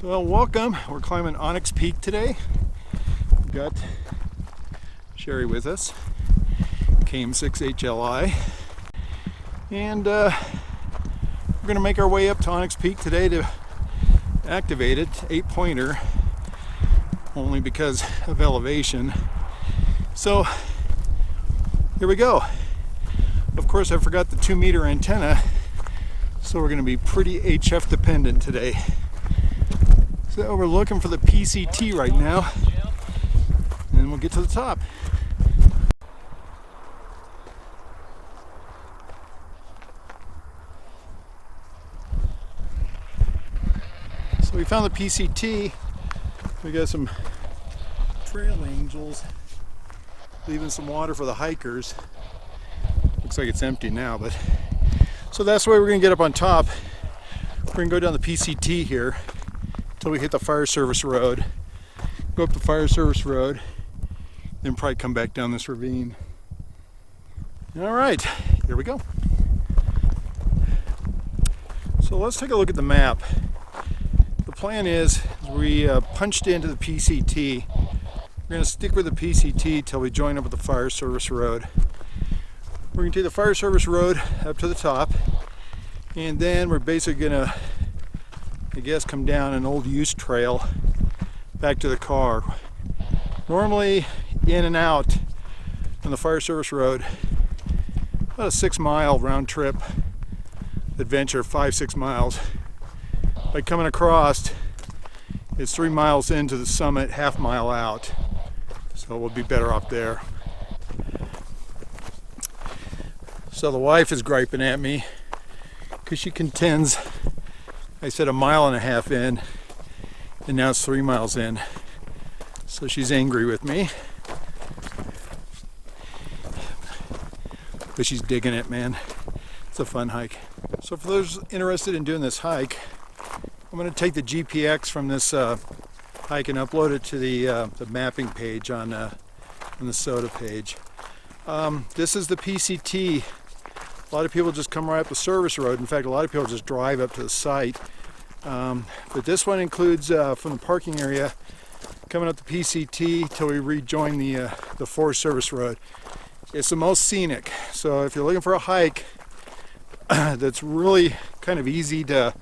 So welcome, we're climbing Onyx Peak today. We've got Sherry with us, KM6HLI, and we're going to make our way up to Onyx Peak today to activate it, 8-pointer, only because of elevation. So here we go. Of course I forgot the 2-meter antenna, so we're going to be pretty HF dependent today. So we're looking for the PCT right now, and then we'll get to the top. So we found the PCT. We got some trail angels leaving some water for the hikers. Looks like it's empty now, but so that's why we're going to get up on top. We're going to go down the PCT here until we hit the fire service road, go up the fire service road, then probably come back down this ravine. All right, here we go. So let's take a look at the map. The plan is we punched into the PCT. We're going to stick with the PCT till we join up with the fire service road. We're going to take the fire service road up to the top, and then we're basically going to, I guess, come down an old used trail back to the car. Normally in and out on the fire service road, about a 6-mile round trip adventure, 5-6 miles. By coming across, it's 3 miles into the summit, half mile out. So we'll be better off there. So the wife is griping at me because she contends I said 1.5 miles in, and now it's 3 miles in. So she's angry with me. But she's digging it, man. It's a fun hike. So for those interested in doing this hike, I'm going to take the GPX from this hike and upload it to the mapping page on the SOTA page. This is the PCT. A lot of people just come right up the service road. In fact, a lot of people just drive up to the site. But this one includes from the parking area coming up the PCT till we rejoin the Forest Service Road. It's the most scenic. So if you're looking for a hike that's really kind of easy to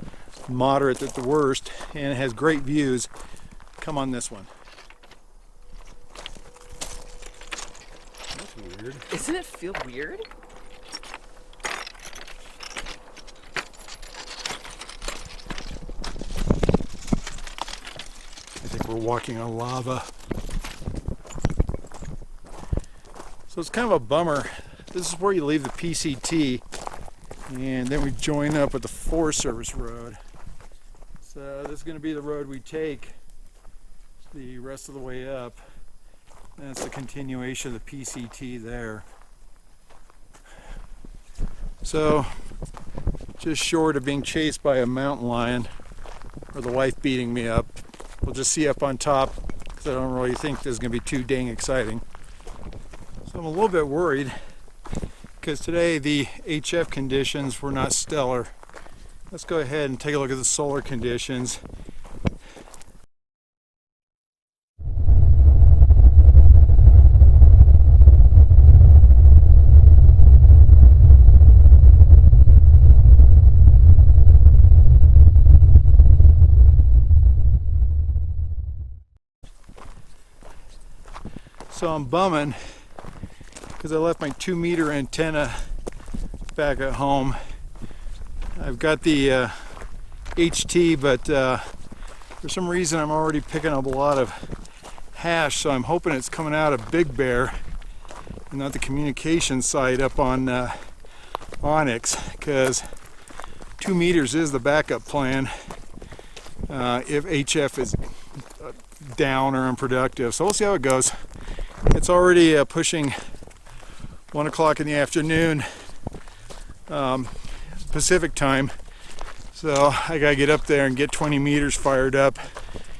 moderate at the worst and has great views, come on this one. That's weird. Doesn't it feel weird? I think we're walking on lava. So it's kind of a bummer. This is where you leave the PCT, and then we join up with the Forest Service Road. So this is going to be the road we take the rest of the way up. That's the continuation of the PCT there. So just short of being chased by a mountain lion or the wife beating me up, we'll just see up on top because I don't really think this is going to be too dang exciting. So I'm a little bit worried because today the HF conditions were not stellar. Let's go ahead and take a look at the solar conditions. So I'm bumming because I left my 2-meter antenna back at home. I've got the HT, but for some reason I'm already picking up a lot of hash, so I'm hoping it's coming out of Big Bear and not the communication site up on Onyx, because 2 meters is the backup plan if HF is down or unproductive. So we'll see how it goes. It's already pushing 1 o'clock in the afternoon Pacific time, so I gotta get up there and get 20 meters fired up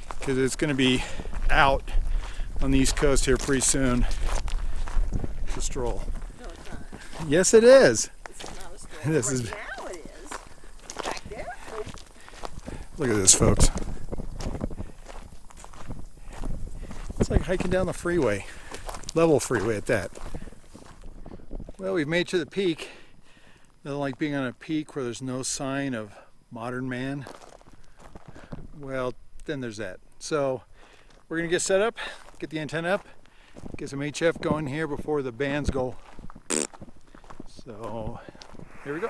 because it's going to be out on the East Coast here pretty soon. It's a stroll. No, it's not. Yes, it is. This is not a stroll. This Right is. now it is. Back there. Look at this, folks. like hiking down the freeway, level freeway at that. Well, we've made it to the peak. Nothing like being on a peak where there's no sign of modern man. Well, then there's that. So we're gonna get set up, get the antenna up, get some HF going here before the bands go. So here we go.